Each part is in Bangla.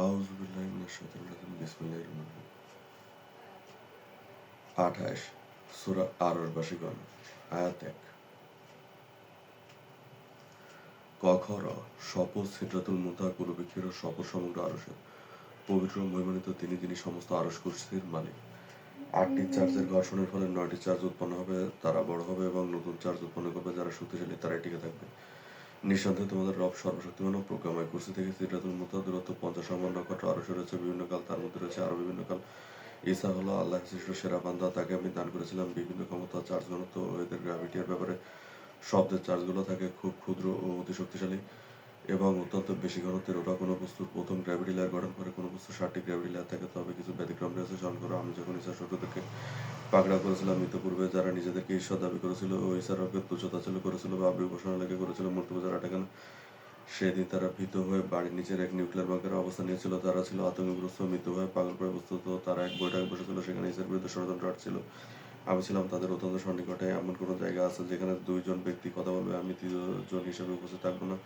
আউযু বিল্লাহি মিনাশ শাইতানির রাজিম বিসমিল্লাহির রহমানির রহিম 28 সূরা আরশবাসীগণ আয়াত 1 ক খ র শপথ সিদরাতুল মুনতাহা কুলুবিক্ষের শপথ সমগ্র আরশের পবিত্র মহিমান্বিত যিনি সমস্ত আরশ কুরসির মালিক। 8টি চার্জের ঘর্ষণের ফলে 9টি চার্জ উৎপন্ন হবে, তারা বড় হবে এবং নতুন চার্জ উৎপন্ন করবে যারা শক্তিশালী তারাই টিকে থাকবে। নিঃসন্দেহে তোমাদের রব সর্বশক্তিমান ও প্রজ্ঞাময়। কুরসি থেকে সিদরাতুল মুনতাহা দূরত্ব 50 নক্ষত্র। আরশে রয়েছে বিভিন্ন কাল, তার মধ্যে রয়েছে আরো বিভিন্ন কাল। ঈসা হলো আল্লাহর সৃষ্ট সেরা বান্দা, তাকে আমি দান করেছিলাম বিভিন্ন ক্ষমতা, চার্জ ঘনত্ব ও এদের গ্র্যাভিটির ব্যাপারে। শব্দের চার্জগুলো থাকে খুব ক্ষুদ্র ও অতি শক্তিশালী এবং অত্যন্ত বেশি ঘনত্বের। ওরা কোনো বস্তুর প্রথম গ্র্যাভিটি লেয়ার গঠন করে। কোনো বস্তুর 7টি গ্র্যাভিটি লেয়ার থাকে, তবে কিছু ব্যতিক্রম রয়েছে। স্মরণ করো, আমি যখন ঈসার শত্রুদেরকে পাকড়াও করেছিলাম ইতিপূর্বে, যারা নিজেদেরকে ঈশ্বর দাবি করেছিল ও ঈসার রবকে তুচ্ছ-তাচ্ছিল্য করেছিল বা উপাসনা লেগে করেছিল মূর্তি পূজার আটাকানা। সেদিন তারা ভীত হয়ে বাড়ির নিচের এক নিউক্লিয়ার বাংকারে অবস্থান নিয়েছিল। তারা ছিল আতঙ্কগ্রস্ত, মৃত্যুভয়ে পাগলপ্রায়। বস্তুত তারা এক বৈঠকে বসেছিল, সেখানে ঈসার বিরুদ্ধে ষড়যন্ত্র ছিল। আমি ছিলাম তাদের অত্যন্ত সন্নিকটে। এমন কোনো জায়গা আছে যেখানে 2জন ব্যক্তি কথা বলবে, আমি 3জন হিসেবে উপস্থিত থাকবো না?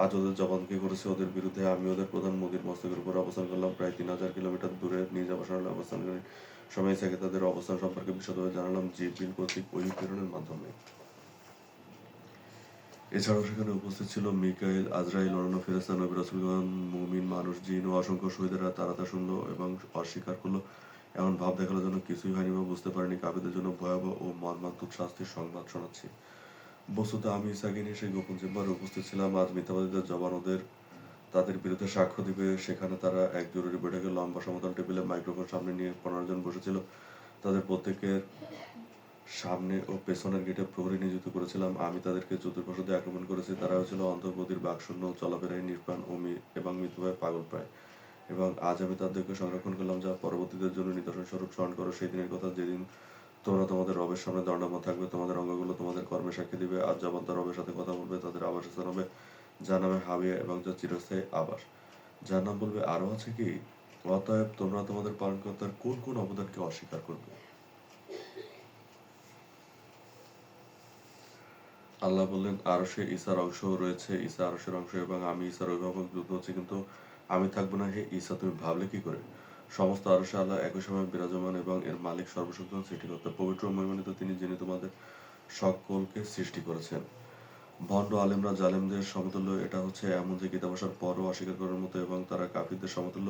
আজ ওদের জবানকে করেছে ওদের বিরুদ্ধে। আমি ওদের প্রধান মোদির মস্তকের উপর অবস্থান করলাম, প্রায় 3000 কিলোমিটার দূরে নিজ আবাসনালয়ে অবস্থানকারী সময় ঈসাকে তাদের অবস্থান সম্পর্কে বিশদভাবে জানালাম জিবরিল কর্তৃক ওহী প্রেরণের মাধ্যমে। এছাড়াও সেখানে উপস্থিত ছিল মিকাইল, আজরাইল, অন্যান্য ফেরেশতা, নবী, রাসূলগণ, মুমিন, মানুষ, জিন ও অসংখ্য শহীদেরা। তারা তা শুনল এবং অস্বীকার করল। এমন ভাব দেখালো যেন কিছুই হয়নি বা বুঝতে পারেনি। কাফিরদের জন্য ভয়াবহ ও মর্মান্তিক শাস্তির সংবাদ শোনাচ্ছি। বস্তুত আমি ঈসাকে নিয়ে সেই গোপন চেম্বারে উপস্থিত ছিলাম। আজ মিথ্যাবাদীদের জবান তাদের বিরুদ্ধে সাক্ষ্য দিবে। সেখানে তারা এক জরুরি বৈঠকে লম্বা সমতল টেবিলে মাইক্রোফোন সামনে নিয়ে 15 জন বসেছিল। তাদের প্রত্যেকের সামনে ও পেছনের গেটে প্রহরী নিযুক্ত করেছিলাম। আমি তাদেরকে চতুর্পার্শ্ব দিয়ে আক্রমণ করেছি। তারাও ছিল অন্তর্বর্তীর বাকশূন্য, চলাফেরায় নির্বাণ এবং মৃত্যুভয়ে পাগলপ্রায়। এবং আজ আমি তাদেরকে সংরক্ষণ করলাম যা পরবর্তীদের জন্য নিদর্শন স্বরূপ। স্মরণ করো সেই দিনের কথা, যেদিন তোমরা তোমাদের রবের সামনে দণ্ডায়মান থাকবে। তোমাদের অঙ্গগুলো তোমাদের কর্মে সাক্ষী দিবে। আজ জবানদা রবের সাথে কথা বলবে। তাদের আবাসস্থান হবে যার নামে হাবিয়া এবং যা চিরস্থায়ী আবাস। যার নাম বলবে আরো আছে কি? অতএব তোমরা তোমাদের পালনকর্তার কোন কোন অবদানকে অস্বীকার করবে? আল্লাহ বললেন, আরশে ঈসার অংশ রয়েছে। ঈসা আরশের অংশ এবং আমি ঈসার অভিভাবক। যুদ্ধ হচ্ছে, কিন্তু আমি থাকবো না। হে ঈসা, তুমি ভাবলে কি করে? সমস্ত আরশে আল্লাহ একই সময় বিরাজমান এবং এর মালিক সর্বশক্তিমান সৃষ্টিকর্তা। পবিত্র ও মহিমান্বিত যিনি তোমাদের সকলকে সৃষ্টি করেছেন। ভণ্ড আলেমরা জালেমদের সমতুল্য। এটা হচ্ছে এমন যে কিতাব আসার পরও অস্বীকার করার মতো, এবং তারা কাফিরদের সমতুল্য।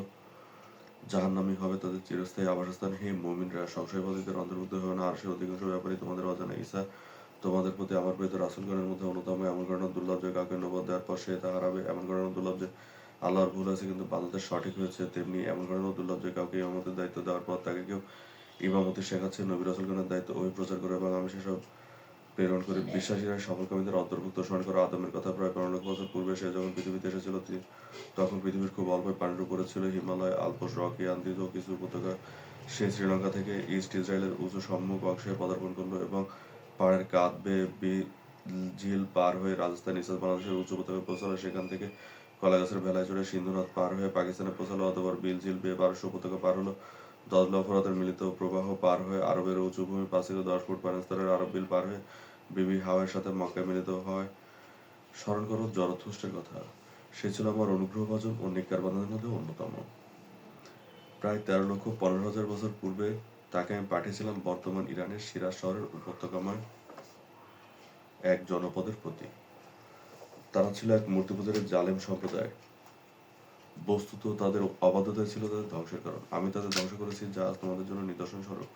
জাহান্নামী হবে তাদের চিরস্থায়ী আবাসস্থান। হে মুমিনরা, সংশয়বাদীদের অন্তর্ভুক্ত হও না। আরশের অধিকাংশ ব্যাপারই তোমাদের অজানা। ঈসা তোমাদের প্রতি আমার প্রেরিত রাসূলগণের মধ্যে অন্যতম। এমন ঘটনা দুর্লভ যে কাউকে নবুয়ত দেওয়ার পর সে তা হারাবে। এমন ঘটনা দুর্লভ যে আল্লাহর ভুল হয়েছে কিন্তু বান্দাদের সঠিক হয়েছে। তেমনি এমন ঘটনা দুর্লভ যে কাউকে ইমামতের দায়িত্ব দেওয়ার পর তাকে কেউ ইমামতি শেখাচ্ছে। নবী রাসূলগণের দায়িত্ব ওহী প্রচার করে এবং আমি সেসব প্রেরণ করি। বিশ্বাসীরা সফলকামীদের অন্তর্ভুক্ত। স্মরণ করো আদমের কথা। প্রায় 15 লক্ষ বছর পূর্বে সে যখন পৃথিবীতে এসেছিল, তখন পৃথিবীর খুব অল্পই পানির উপরে ছিল। হিমালয়, আল্পস, রকি, আন্দিজ ও কিছু উপত্যকা। সে শ্রীলঙ্কা থেকে ইস্ট ইসরায়েলের উঁচু সম্মুখ অংশে পদার্পণ করলো এবং পাহাড়ের কাঁধ বেয়ে ঝিল পার হয়ে রাজস্থান, ইসরায়েল, বাংলাদেশের উঁচু উপত্যকায় পৌঁছালো। সেখান থেকে কলাগাছের ভেলায় চড়ে সিন্ধু নদ পার হয়ে পাকিস্তানে পৌঁছালো। অতঃপর বিল ঝিল বেয়ে 1200 উপত্যকা পার হলো। দজলা ও ফোরাতের মিলিত প্রবাহ পার হয়ে আরবের উঁচু ভূমি 5 থেকে 10 ফুট পানির স্তরের আরব বিল পার হয়ে বিবি হাওয়ার সাথে মক্কায় মিলিত হয়। স্মরণ করো জরথুস্টের কথা। সে ছিল আমার অনুগ্রহভাজন ও নেককার বান্দাদের মধ্যে অন্যতম। প্রায় 13,15,000 বছর পূর্বে তাকে আমি পাঠিয়েছিলাম বর্তমান ইরানের সিরাজ শহরের উপত্যকাময় এক জনপদের প্রতি। তারা ছিল এক মূর্তিপূজারী জালেম সম্প্রদায়। বস্তুত তাদের অবাধ্যতাই ছিল তাদের ধ্বংসের কারণ। আমি তাদের ধ্বংস করেছি, যা আজ তোমাদের জন্য নিদর্শন স্বরূপ।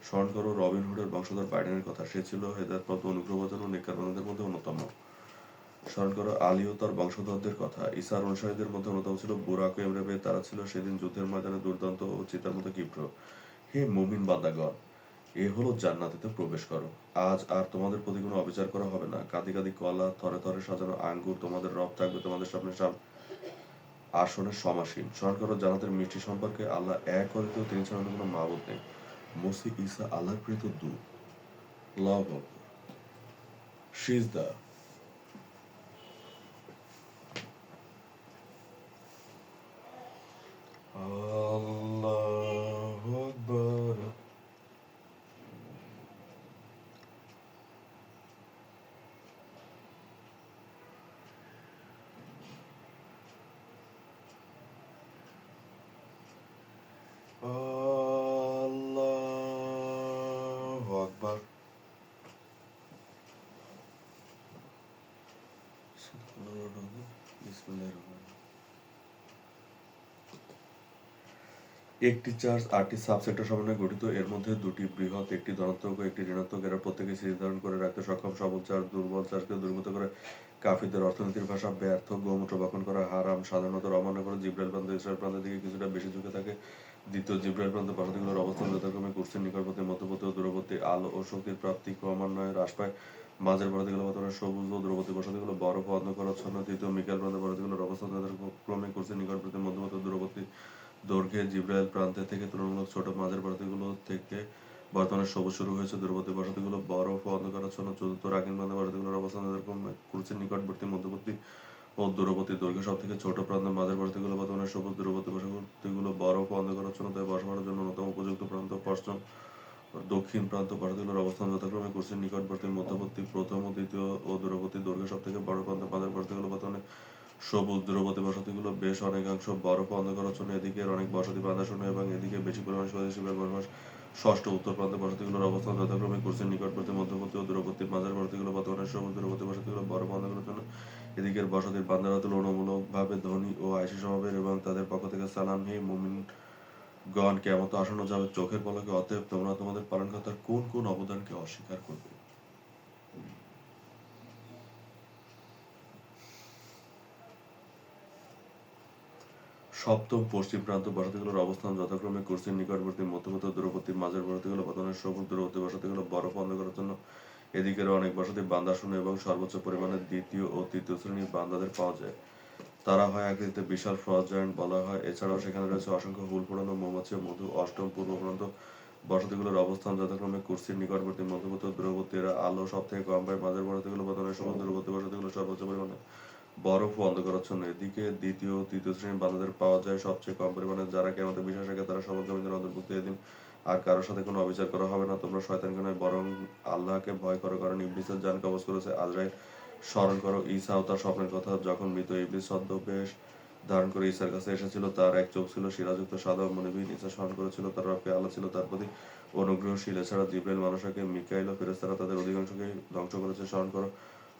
স্মরণ করো রবিন হুডের বংশধর বাইডেনের কথা। সে ছিল হেদায়েতপ্রাপ্ত, অনুগ্রহভাজন ও নেককার বান্দাদের মধ্যে অন্যতম। স্মরণ করো আলী ও তার বংশধরদের কথা। ঈসার অনুসারীদের মধ্যে অন্যতম ছিল বুরাক ও ইমরাবে। তারা ছিল সেদিন যুদ্ধের ময়দানে দুর্দান্ত ও চিতার মতো ক্ষিপ্র। হে মুমিন বান্দাগণ, এ হলো জান্নাতেতে প্রবেশ করো। আজ আর তোমাদের প্রতি কোনো অবিচার করা হবে না। কাঁদি কাঁদি কলা, থরে থরে সাজানো আঙ্গুর। তোমাদের রব থাকবে তোমাদের সামনে আসনে সমাসীন। স্মরণ করো জান্নাতের মিষ্টি সম্পর্কে। আল্লাহ এক, অদ্বিতীয়, তিনি ছাড়া অন্য কোনো মাবুদ নেই। মসিহ ঈসা আল্লাহর প্রেরিত দূত। আল্লাহু আকবার। সিজদা। আল্লাহু আকবার। আকবার। একটি চার্জ 8টি সাবসেক্টর সমন্বয়ে গঠিত। এর মধ্যে দুটি বৃহৎ, একটি ধনাত্মক ও একটি ঋণাত্মক। এরা প্রত্যেকে সিরিজ ধারণ করে রাখতে সক্ষম। সবল চার্জ দুর্বল চার্জকে দূরীভূত করে। কাফিরদের অর্থনীতির ভাষা ব্যর্থ, গোমূত্র ভক্ষণ করা হারাম, সাধারণত অমান্য করে। জিব্রাইল প্রান্ত ইসরায়েল প্রান্তের দিকে কিছুটা বেশি ঝুঁকে থাকে। দ্বিতীয়, জিব্রাইল প্রান্ত বসতিগুলোর অবস্থান যথাক্রমে কুরসির নিকটবর্তী, মধ্যবর্তী ও দূরবর্তী। আলো ও শক্তির প্রাপ্তি ক্রমান্বয়ে হ্রাস পায়। মাঝের বসতিগুলো বর্তমানে সবুজ ও দূরবর্তী বসতিগুলো বরফ ও অন্ধকারাচ্ছন্ন। তৃতীয়, মিকাইল প্রান্তের বসতিগুলোর অবস্থান যথাক্রমে কুরসির নিকটবর্তী, মধ্যবর্তী ও দূরবর্তী। দৈর্ঘ্যে জিব্রাইল প্রান্তের থেকে তুলনামূলক ছোট। মাঝের বসতিগুলো থেকে বর্তমানে সবুজ শুরু হয়েছে, দূরবর্তী বসতিগুলো বরফ ও অন্ধকারাচ্ছন্ন। চতুর্থ, রাকিন প্রান্তের বসতিগুলোর অবস্থান যথাক্রমে কুরসির নিকটবর্তী, মধ্যবর্তী ও দূরবর্তী। দৈর্ঘ্য সব থেকে ছোট। প্রান্তের মাঝের বসতিগুলো বর্তমানে সবুজ, দূরবর্তী বসতিগুলো বরফ ও অন্ধকারাচ্ছন্ন। তাই বসবাসের জন্য অন্যতম উপযুক্ত প্রান্ত। পশ্চিম দক্ষিণ প্রান্ত বসতিগুলোর অবস্থান যথাক্রমে কুরসির নিকটবর্তী, মধ্যবর্তী। প্রথম ও দ্বিতীয় ও দূরবর্তী। দৈর্ঘ্য সব থেকে বড় প্রান্ত। মাঝের বসতিগুলো বর্তমানে সবুজ, দূরবর্তী বসতিগুলো বেশ অনেকাংশ বরফ ও অন্ধকারাচ্ছন্ন। এদিকের অনেক বসতি বাঁধাশূন্য এবং এদিকে বেশি পরিমাণে স্বদেশী বসবাস। ষষ্ঠ, উত্তর প্রান্তের বসতিগুলোর অবস্থান যথাক্রমে কুরসির নিকটবর্তী, মধ্যবর্তী ও দূরবর্তী। মাঝের বসতিগুলো বর্তমানে সবুজ, দূরবর্তী বসতিগুলো বরফ ও অন্ধকারাচ্ছন্ন। এদিকের বসতির বান্দারা তুলনামূলকভাবে ধনী ও আয়সী স্বভাবের এবং তাদের পক্ষ থেকে সালাম। হে মুমিনগণ, কিয়ামত আসন্ন যাবে চোখের পলকে। অতএব তোমরা তোমাদের পালনকর্তার কোন কোন অবদানকে অস্বীকার করবে? সপ্তম, পশ্চিম প্রান্ত বসতিগুলোর অবস্থান যথাক্রমে কুরসির নিকটবর্তী, মধ্যবর্তী ও দূরবর্তী। মাঝের বসতিগুলো বর্তমানে সবুজ, দূরবর্তী বসতিগুলো বরফ ও অন্ধকারাচ্ছন্ন। এদিকের অনেক বসতি বান্দাশূন্য এবং সর্বোচ্চ পরিমাণে দ্বিতীয় ও তৃতীয় শ্রেণীর বান্দাদের পাওয়া যায়। তারা হয় আকৃতিতে বিশাল, ফ্রস্ট জায়ান্ট বলা হয়। এছাড়াও সেখানে রয়েছে অসংখ্য হুল ফোড়ানো মৌমাছি ও মধু। অষ্টম, পূর্ব প্রান্ত বসতিগুলোর অবস্থান যথাক্রমে কুরসির নিকটবর্তী, মধ্যবর্তী ও দূরবর্তী। এরা আলো সব থেকে কম পায়। মাঝের বসতিগুলো বর্তমানে সবুজ, দূরবর্তী বসতিগুলো সর্বোচ্চ পরিমাণে বরফ ও অন্ধকারাচ্ছন্ন। এদিকে দ্বিতীয় ও তৃতীয় শ্রেণীর বান্দাদের পাওয়া যায় সবচেয়ে কম পরিমাণে। যারা কিয়ামতে বিশ্বাস রাখে তারা সফল জমিনের অন্তর্ভুক্ত। এদিন আর কারোর সাথে কোনো অবিচার করা হবে না। তোমরা শয়তানকে নয় বরং আল্লাহকে ভয় করো, কারণ ইবলীসের জান কবজ করেছে আজরাইল। স্মরণ করো ঈসা ও তার স্বপ্নের কথা, যখন মৃত ইবলীস ছদ্মবেশ ধারণ করে ঈসার কাছে এসেছিল। তার এক চোখ ছিল শিরাযুক্ত, সাদা ও মনিবিহীন। ঈসা স্মরণ করেছিল তার রবকে। আল্লাহ ছিল তার প্রতি অনুগ্রহশীল। এছাড়া জিবরাইল মানুষকে, মিকাইল ও ফেরেশতারা তাদের অধিকাংশকে ধ্বংস করেছে। স্মরণ করো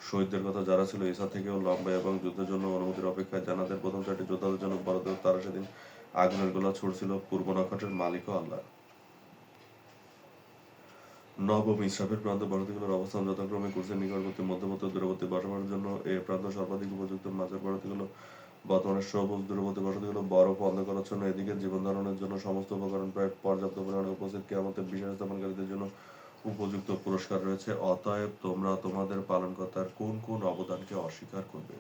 শহীদদের কথা, যারা ছিল ঈসা থেকেও লম্বা এবং যুদ্ধের জন্য অনুমতির অপেক্ষায়। জান্নাতের প্রথম 4টি যোদ্ধাদের জন্য বরাদ্দ। তারা সেদিন আগুনের গোলা ছুড়ছিল। পূর্ব নক্ষত্রের মালিকও আল্লাহ। নবম, ইসরাফের প্রান্ত বসতিগুলোর অবস্থান যথাক্রমে কুরসির নিকটবর্তী, মধ্যবর্তী ও দূরবর্তী। বসবাসের জন্য এ প্রান্ত সর্বাধিক উপযুক্ত। মাঝের বসতিগুলো বর্তমানে সবুজ, দূরবর্তী বসতিগুলো বরফ ও অন্ধকারাচ্ছন্ন। এদিকে জীবন ধারণের জন্য সমস্ত উপকরণ প্রায় পর্যাপ্ত পরিমাণে উপস্থিত। কিয়ামতের বিশেষ স্থাপনকারীদের জন্য উপযুক্ত পুরস্কার রয়েছে। অতএব তোমরা তোমাদের পালনকর্তার কোন কোন অবদানকে অস্বীকার করবে?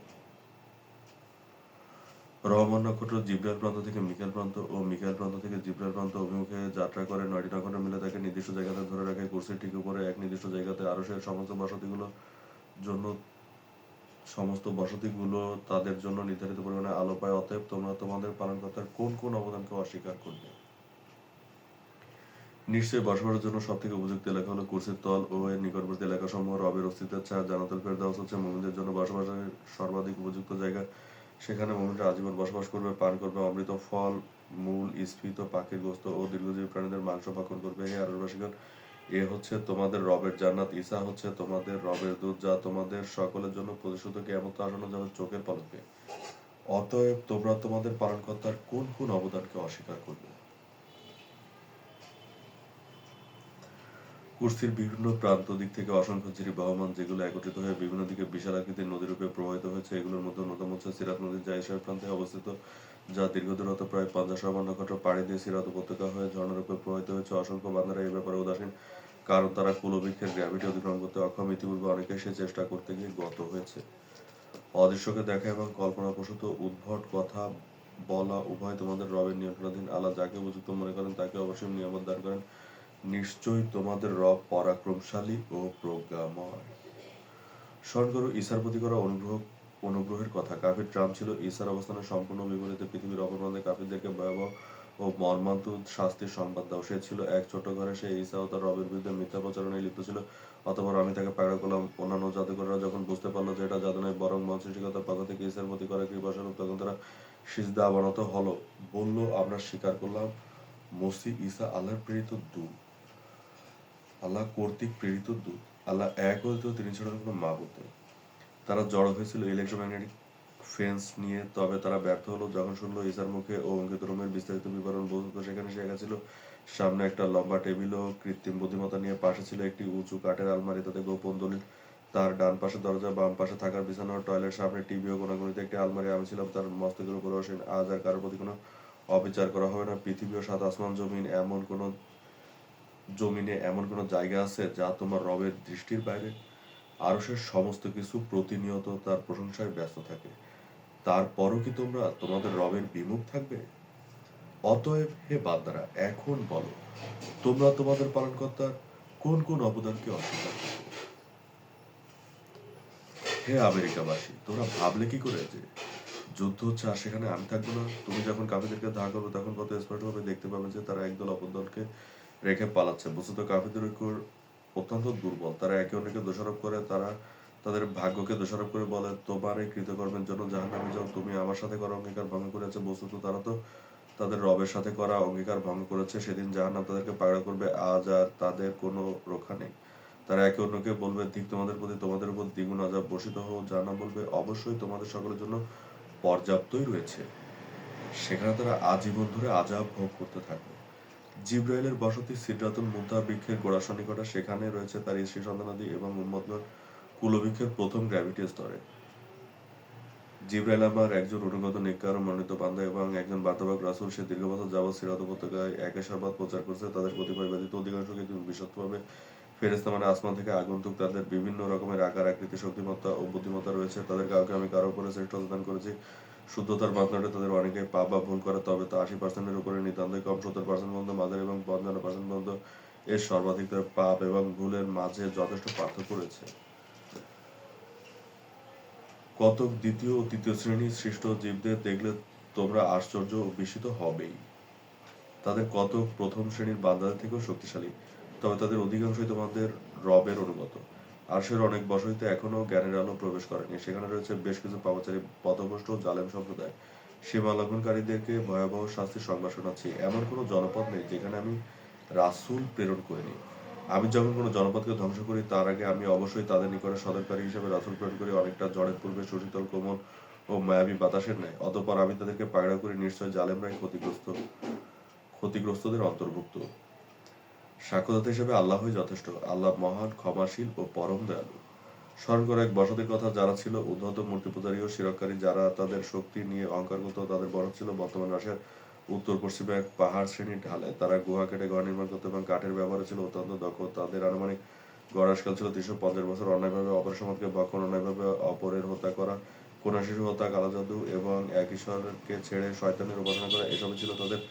রহমান নক্ষত্র জিব্রাইল প্রান্ত থেকে মিকাইল প্রান্ত ও মিকাইল প্রান্ত থেকে জিব্রাইল প্রান্ত অভিমুখে যাত্রা করে। 9টি নক্ষত্র মিলে তাকে নির্দিষ্ট জায়গাতে ধরে রাখে। কুরসির ঠিক উপরে এক নির্দিষ্ট জায়গাতে আরশের জন্য সমস্ত বসতিগুলো তাদের জন্য নির্ধারিত পরিমাণে আলো পায়। অতএব তোমরা তোমাদের পালনকর্তার কোন কোন অবদানকে অস্বীকার করবে? নিশ্চয়ই বসবাসের জন্য সবথেকে উপযুক্ত এলাকা হলো কুরসির তল ও এর নিকটবর্তী এলাকাসমূহ। রবের অস্তিত্বের ছায়া জান্নাতুল ফেরদাউস হচ্ছে মুমিনদের জন্য বসবাসের সর্বাধিক উপযুক্ত জায়গা। সেখানে মুমিনরা আজীবন বসবাস করবে, পান করবে অমৃত ফল মূল, স্ফীত পাখির গোশত ও দীর্ঘজীবী প্রাণীদের মাংস ভক্ষণ করবে। হে আরশবাসীগণ, এ হচ্ছে তোমাদের রবের জান্নাত। ঈসা হচ্ছে তোমাদের রবের দূত, যা তোমাদের সকলের জন্য প্রতিশ্রুত। কিয়ামত আসন্ন যাবে চোখের পলকে। অতএব তোমরা তোমাদের পালনকর্তার কোন কোন অবদানকে অস্বীকার করবে? কুর্সির বিভিন্ন প্রান্ত দিক থেকে অসংখ্য ঝিরি বহমান, যেগুলো একত্রিত হয়ে বিভিন্ন দিকে বিশাল আকৃতির নদীরূপে প্রবাহিত হয়েছে। এগুলোর মধ্যে অন্যতম হচ্ছে সিরাত নদী, যা এশিয়ার প্রান্তে অবস্থিত, যা দীর্ঘ দূরত্ব প্রায় 50 নক্ষত্র পাড়ি দিয়ে সিরাত উপত্যকা হয়ে ঝর্ণারূপে প্রবাহিত হয়েছে। অসংখ্য বান্দারা এই ব্যাপারে উদাসীন, কারণ তারা কুলবৃক্ষের গ্র্যাভিটি অতিক্রম করতে অক্ষম। ইতিপূর্বে অনেকে সে চেষ্টা করতে গিয়ে গত হয়েছে। অদৃশ্যকে দেখা এবং কল্পনাপ্রসূত উদ্ভট কথা বলা উভয় তোমাদের রবের নিয়ন্ত্রণাধীন। আল্লাহ যাকে উপযুক্ত মনে করেন তাকে অবশ্যই নিয়ামত দান করেন। নিশ্চয়ই তোমাদের রব পরাক্রমশালী ও প্রজ্ঞাময়। স্মরণ করো ঈসার প্রতি করা অনুগ্রহের কথা। কাফির ট্রাম্প ছিল ঈসার অবস্থানের সম্পূর্ণ বিপরীতে। পৃথিবীর অপর প্রান্তে কাফিরদেরকে ভয়াবহ ও মর্মান্তিক শাস্তির সংবাদ দাও। সে ছিল এক ছোট ঘরে। সে ঈসা ও তার রবের বিরুদ্ধে মিথ্যা প্রচারণায় লিপ্ত ছিল। অতঃপর আমি তাকে পায়রা করলাম। অন্যান্য জাদুকররা যখন বুঝতে পারল যে এটা জাদু নয় বরং মহান সৃষ্টিকর্তার পক্ষ থেকে ঈসার প্রতি করা কৃপাস্বরূপ, তখন তারা সিজদা অবনত হলো। বলল, আমরা স্বীকার করলাম মসিহ ঈসা আল্লাহর প্রেরিত দূত। আল্লাহ কর্তৃক প্রেরিত দূত। আল্লাহ এক ও দ্বিতীয়, তিনি ছাড়া কোনো মাবুদ নেই। তারা জড়ো হয়েছিল ইলেকট্রোম্যাগনেটিক ফেন্স নিয়ে, তবে তারা ব্যর্থ হলো যখন শুনলো ঈসার মুখে ও অঙ্কিত রোমের বিস্তারিত বিবরণ। বস্তুত সেখানে শেখা ছিল। সামনে একটা লম্বা টেবিল ও কৃত্রিম বুদ্ধিমত্তা নিয়ে, পাশে ছিল একটি উঁচু কাঠের আলমারি, তাতে গোপন দলিল। তার ডান পাশে দরজা, বাম পাশে থাকার বিছানা ও টয়লেট, সামনে টিভি ও কোনাকুনিতে একটি আলমারি। আমি ছিলাম তার মস্তকের উপর আসীন। আজ আর কারোর প্রতি কোনো অবিচার করা হবে না। পৃথিবী ও সাত আসমান জমিনে এমন কোনো জায়গা আছে যা তোমার রবের দৃষ্টির বাইরে? আরশের সমস্ত কিছু প্রতিনিয়ত তার প্রশংসায় ব্যস্ত থাকে। তারপরও কি তোমরা তোমাদের রবের বিমুখ থাকবে? অতএব হে বান্দারা, এখন বলো, তোমরা তোমাদের পালনকর্তার কোন কোন অবদানকে অস্বীকার করবে? হে আমেরিকাবাসী, তোমরা ভাবলে কি করে যে যুদ্ধ হচ্ছে আর সেখানে আমি থাকবো না? তুমি যখন কাফিরদেরকে ধাওয়া করবে তখন কত স্পষ্টভাবে দেখতে পাবে যে তারা একদল অপর দলকে রেখে পালাচ্ছে। বস্তুত কাফিরদের ঐক্য অত্যন্ত দুর্বল। তারা একে অন্যকে দোষারোপ করে, তারা তাদের ভাগ্যকে দোষারোপ করে বলে, তোমার এই কৃতকর্মের জন্য জাহান্নামে যাও, তুমি আমার সাথে করা অঙ্গীকার ভঙ্গ করেছে। বস্তুত তারা তো তাদের রবের সাথে করা অঙ্গীকার ভঙ্গ করেছে। সেদিন জাহান্নাম তাদেরকে পাকড়াও করবে, আজ আর তাদের কোনো রক্ষা নেই। তারা একে অন্যকে বলবে, ঠিক তোমাদের প্রতি, তোমাদের উপর দ্বিগুণ আযাব বর্ষিত হোক। জাহান্নাম বলবে, অবশ্যই তোমাদের সকলের জন্য পর্যাপ্তই রয়েছে। সেখানে তারা আজীবন ধরে আযাব ভোগ করতে থাকবে। জিবরাইলের বসতি সিদরাতুল মুনতাহা বৃক্ষের গোড়ার সন্নিকটে। সেখানে রয়েছে তার স্ত্রী সন্তানাদি এবং উম্মতগণ কুলবৃক্ষের প্রথম গ্র্যাভিটি স্তরে। জিবরাইল আমার একজন অনুগত নেককার ও মনোনীত বান্দা এবং একজন বার্তাবাহক রাসূল। সে দীর্ঘ বছর যাবৎ সিরাত উপত্যকায় একে সংবাদ প্রচার করছে। তাদের কতিপয় ব্যতীত অধিকাংশকে তুমি বিশ্বস্তভাবে ফেরেশতা, মানে আসমান থেকে আগন্তুক। তাদের বিভিন্ন রকমের আকার, আকৃতি, শক্তিমত্তা ও বুদ্ধিমত্তা রয়েছে। তাদের কাউকে আমি কারো উপরে শ্রেষ্ঠতা দান করেছি। শুদ্ধতার মাত্রাটা তাদের অনেকে পাপ বা ভুল করে, তবে তা 80%-এর উপরে নিতান্তই কম। 70% পর্যন্ত মাঝারি এবং 55% পর্যন্ত এর সর্বাধিক। তবে পাপ এবং ভুলের মাঝে যথেষ্ট পার্থক্য রয়েছে। কতক দ্বিতীয় ও তৃতীয় শ্রেণীর সৃষ্ট জীবদের দেখলে তোমরা আশ্চর্য ও বিস্মিত হবেই। তাদের কতক প্রথম শ্রেণীর বান্দাদের থেকেও শক্তিশালী, তবে তাদের অধিকাংশই তোমাদের রবের অনুগত। আরশের অনেক বসতিতে এখনও জ্ঞানের আলো প্রবেশ করেনি। সেখানে রয়েছে বেশ কিছু পাপাচারী, পথভ্রষ্ট ও জালেম সম্প্রদায়। সীমা লঙ্ঘনকারীদেরকে ভয়াবহ শাস্তির সংবাদ শোনাচ্ছি। এমন কোনো জনপদ নেই যেখানে আমি রাসূল প্রেরণ করিনি। আমি যখন কোনো জনপদকে ধ্বংস করি, তার আগে আমি অবশ্যই তাদের নিকটে সতর্ককারী হিসেবে রাসূল প্রেরণ করি, অনেকটা ঝড়ের পূর্বে সুশীতল, কোমল ও মায়াবী বাতাসের ন্যায়। অতঃপর আমি তাদেরকে পাকড়াও করি। নিশ্চয় জালেমরাই ক্ষতিগ্রস্তদের অন্তর্ভুক্ত। সাক্ষ্যদাতা হিসেবে আল্লাহই যথেষ্ট। আল্লাহ মহান, ক্ষমাশীল ও পরম দয়ালু। স্মরণ করো এক বসতির কথা, যারা ছিল উদ্ধত, মূর্তিপূজারী ও শিরককারী, যারা তাদের শক্তি নিয়ে অহংকার করত। তাদের বরফ ছিল বর্তমান রাশিয়ার উত্তর পশ্চিমে এক পাহাড় শ্রেণীর ঢালে। তারা গুহা কেটে ঘর নির্মাণ করত এবং কাঠের ব্যবহারে ছিল অত্যন্ত দক্ষ। তাদের আনুমানিক গড় আয়ুষ্কাল ছিল 350 বছর। অন্যায়ভাবে অপরের সমাজকে ভক্ষণ, অন্যায়ভাবে অপরের হত্যা করা, কন্যা শিশু হত্যা, কালোজাদু এবং এক ঈশ্বরকে ছেড়ে শয়তানের উপাসনা করা, এসবই ছিল তাদের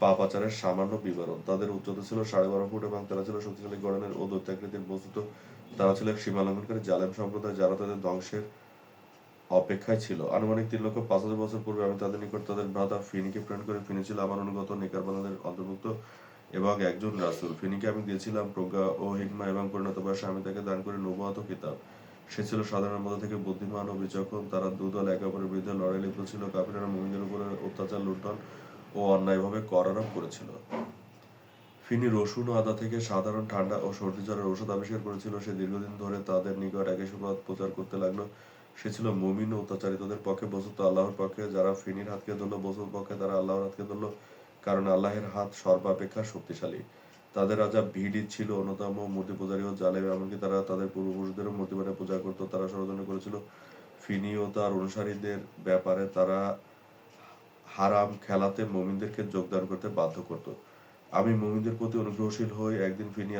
পাপাচারের সামান্য বিবরণ। তাদের উচ্চতা ছিল 12.5 ফুট এবং তারা ছিল শক্তিশালী গড়নের ও দৈত্যাকৃতির। বস্তুত তারা ছিল এক সীমালঙ্ঘনকারী জালেম সম্প্রদায়, যারা তাদের ধ্বংসের অপেক্ষায় ছিল। আনুমানিক 3,05,000 বছর পূর্বে আমি তাদের নিকট তাদের ভ্রাতা ফিনিকে প্রেরণ করি। ফিনি ছিল আমার অনুগত নেককার বান্দাদের অন্তর্ভুক্ত এবং একজন রাসূল। ফিনিকে আমি দিয়েছিলাম প্রজ্ঞা ও হিকমা এবং পরিণত বয়সে আমি তাকে দান করি নবুওয়াত ও কিতাব। সে ছিল সাধারণের মধ্য থেকে বুদ্ধিমান ও বিচক্ষণ। তারা দুদল একে অপরের বিরুদ্ধে লড়াই লিপ্ত ছিল। কাফিররা মুমিনদের উপরে অত্যাচার, লুণ্ঠন ও অন্যায়ভাবে কর আরোপ করেছিল। ফিনি রসুন ও আদা থেকে সাধারণ ঠান্ডা ও সর্দি জ্বরের ঔষধ আবিষ্কার করেছিল। সে দীর্ঘদিন ধরে তাদের নিকট একই সুবাদ প্রচার করতে লাগলো। সে ছিল মুমিন ও অত্যাচারিতদের পক্ষে, বস্তুত আল্লাহর পক্ষে। যারা ফিনির হাতকে ধরল, বস্তুত পক্ষে তারা আল্লাহর হাতকে ধরল, কারণ আল্লাহের হাত সর্বাপেক্ষা শক্তিশালী। তাদের রাজা ভিডি ছিল অন্যতম মূর্তিপূজারী ও জালেম, এমনকি তারা তাদের পূর্বপুরুষদেরও মূর্তি বানিয়ে পূজা করত। তারা ষড়যন্ত্র করেছিল ফিনি ও তার অনুসারীদের ব্যাপারে। তারা হারাম খেলাতে মুমিনদেরকে যোগদান করতে বাধ্য করত। আমি মুমিনদের প্রতি অনুগ্রহশীল হই। একদিন ফিনি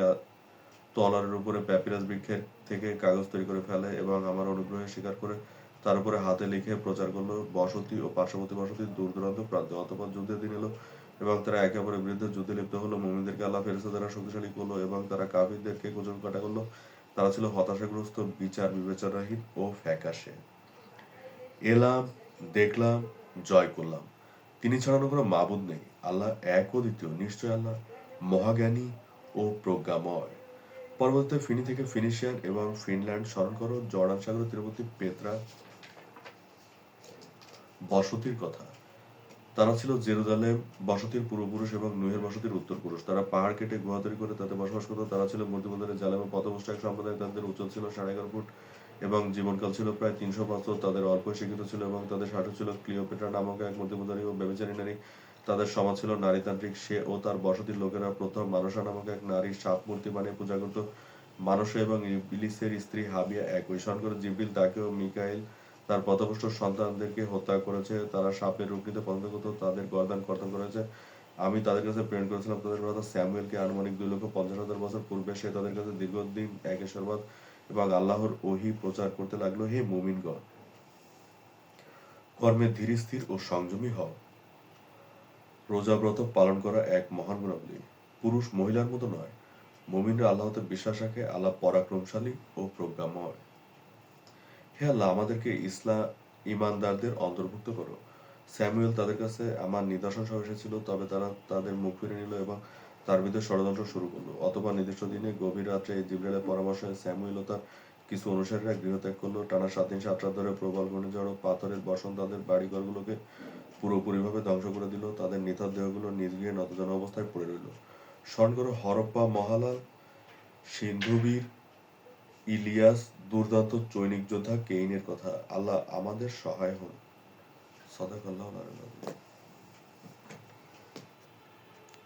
তলারের উপরে প্যাপিরাস বৃক্ষের থেকে কাগজ তৈরি করে ফেলে এবং আমার অনুগ্রহে স্বীকার করে তার উপরে হাতে লিখে প্রচার করলো বসতি ও পার্শ্ববর্তী বসতির দূর দূরান্ত প্রান্তে। অতঃপর যুদ্ধের দিন এলো এবং তারা একে অপরের বিরুদ্ধে যুদ্ধে লিপ্ত হলো। মুমিনদেরকে আল্লাহ ফেরেশতা দ্বারা শক্তিশালী করলো এবং তারা কাফিরদেরকে কুচল কাটা করলো। তারা ছিল হতাশাগ্রস্ত, বিচার বিবেচনাহীন ও ফ্যাকাশে। এলাম, দেখলাম, জয় করলাম। তিনি ছাড়ানো কোনো মাবুদ নেই। আল্লাহ এক ও দ্বিতীয়। নিশ্চয় আল্লাহ মহাজ্ঞানী ও প্রজ্ঞাময়। পরবর্তীতে ফিনি থেকে ফিনিশিয়ান এবং ফিনল্যান্ড স্মরণ করো। জর্ডান সাগরের তীরবর্তী পেত্রা বসতির কথা। তারা ছিল জেরুজালেম বসতির পূর্বপুরুষ এবং নূহের বসতির উত্তরপুরুষ। তারা পাহাড় কেটে গুহা তৈরি করে তাতে বসবাস করত। তারা ছিল মধ্যপ্রাচ্যের জালেম ও পথভ্রষ্ট এক সম্প্রদায়। তাদের উচ্চতা ছিল 11.5 ফুট এবং জীবনকাল ছিল প্রায় 300 বছর। তাদের অল্প শিক্ষিত ছিল এবং তাদের শাসক ছিল ক্লিওপেট্রা নামক এক মধ্যমধারী ও ব্যভিচারী নারী। তাদের সমাজ ছিল নারীতান্ত্রিক। সে ও তার বসতির লোকেরা প্রথম মানসা নামক এক নারীর সাপ মূর্তি বানিয়ে পূজা করত। মানসা এবং ইবলিসের স্ত্রী হাবিয়া একই। স্মরণ করে জিবরিল তাকে ও মিকাইল তার পথভ্রষ্ট সন্তানদেরকে হত্যা করেছে। তারা সাপের রূপ নিতে পছন্দ করত, তাদের গর্দান কর্তন করেছে। আমি তাদের কাছে প্রেরণ করেছিলাম তাদের কথা স্যামুয়েলকে আনুমানিক 2,50,000 বছর পূর্বে। সে তাদের কাছে দীর্ঘদিন এক ঈশ্বরবাদ এবং আল্লাহর ওহী প্রচার করতে লাগলো। হে মুমিনগণ, কর্মে ধীর স্থির ও সংযমী হও। রোজাব্রত পালন করা এক মহান গুণাবলী। পুরুষ মহিলার মতো নয়। মুমিনরা আল্লাহতে বিশ্বাস রাখে। আল্লাহ পরাক্রমশালী ও প্রজ্ঞাময়। হে আল্লাহ, আমাদেরকে ইমানদারদের অন্তর্ভুক্ত করো। স্যামুয়েল তাদের কাছে আমার নিদর্শন সহ এসেছিল, তবে তারা তাদের মুখ ফিরে নিল এবং তার বিরুদ্ধে ষড়যন্ত্র শুরু করলো। অতঃপর নির্দিষ্ট দিনে গভীর রাত্রে জিবরাইলের পরামর্শে স্যামুয়েল ও তার কিছু অনুসারীরা গৃহত্যাগ করলো। টানা 7 দিন 7 রাত ধরে প্রবল ঘূর্ণিঝড় ও পাথরের বর্ষণ তাদের বাড়িঘরগুলোকে পুরোপুরিভাবে ধ্বংস করে দিল। তাদের নিথর দেহগুলো নিজ গৃহে নতজানু অবস্থায় পড়ে রইল। স্মরণ করো হরপ্পা মহালাল, সিন্ধুবীর ইলিয়াস, দুর্দান্ত চৈনিক যোদ্ধা কেইনের কথা। আল্লাহ আমাদের সহায় হন। সদাকাল্লাহুল আলিয়্যুল আযীম।